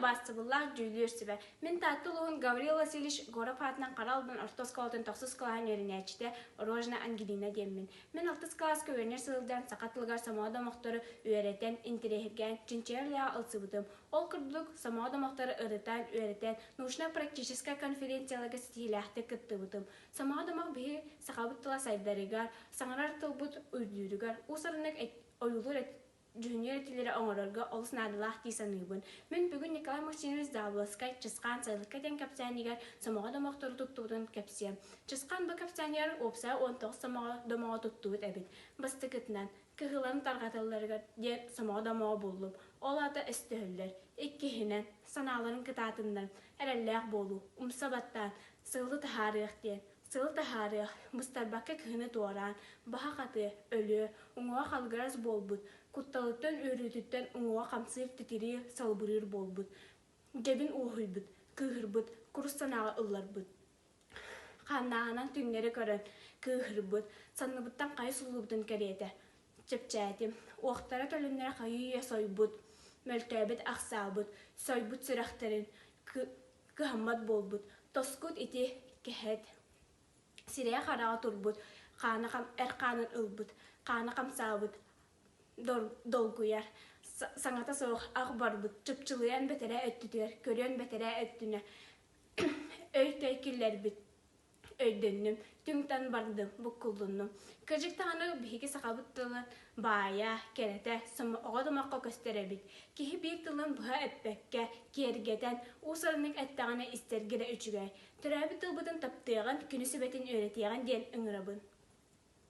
бастыбыллах жүйлерсібе. Мен таттылығын Гаврил Васильевич Горов атынан қаралдың ортос колтын тоқсыз кылахан өрінәчті Рожна Ангелина деммін. Мен алтыз класс көвернер сылылдан сақатылығар самоада мұқтары үйереттен интерехерген чинчерлия алсыбытым. Ол күрділік самоада мұқтары ұрытан, үйереттен научно-практическая конференциялығы стиляхты кыттыбытым. Самоада мұқ бігі сақабыттыла сайдарыгар, саңарар тылбыт үйдürüгар, усарынық ойылыр Junior tilleri oңорорго олус надылах тисаныбын. Мен бүгін Николай Максимович Заблоскай чысқан сайлыққа ден капсанигар самоға домоқтары туттуудын капсия. Чысқан бұл капсанияр опса 19 самоға домоға туттууд әбін. Басты кытынан кығыларын тарғатыларыгар ден самоға домоға болуп. Ол аты істіхілдер. Иккихінен, саналарын кытатындан, әрәлләқ болу, умсабаттан, сылы тахарық ден. Сыл тахарық, мұстарбаққа кыны туаран, баха қаты, өлі, ұңуа қалғыраз болбуд. Кутталыттан өрүтүттен уңуа қамсыр тетері салбырыр болбуд. Жабин уғылбуд, кығырбуд, күрістанаға ұлларбуд. Қаннағынан түңнері көрін, кығырбуд, санныбыттан қай сұлыбыдын кәреті. Чепчәтім, оқтара төлінлері қайыя сойбуд, мөлтөбет ақсабуд, сойбуд сырақтарын, кығаммат болбуд. Тоскут ити кәхет. Сирия қараға турбуд, әр қанын ұлбуд, қаны қамсабуд. Долгуяр. Саңата соқ ақ барбыт. Чыпчылыян бәтәрә өттүтер, көрен бәтәрә өттүнә. Өй тәйкілер біт. Өйдөннім. Түңтан бардым, бұққылдынным. Кіржік тағаны бігі сақабыттылын бая, кәрәті, оғадымаққа көстері бит. Кехі бір тылын бұға әппәкке, кергетен, ұсарының әттағаны істергері үчігай. Түрәбі тылбытын таптыған, күнісі бәтін өретеған ден үңірабын.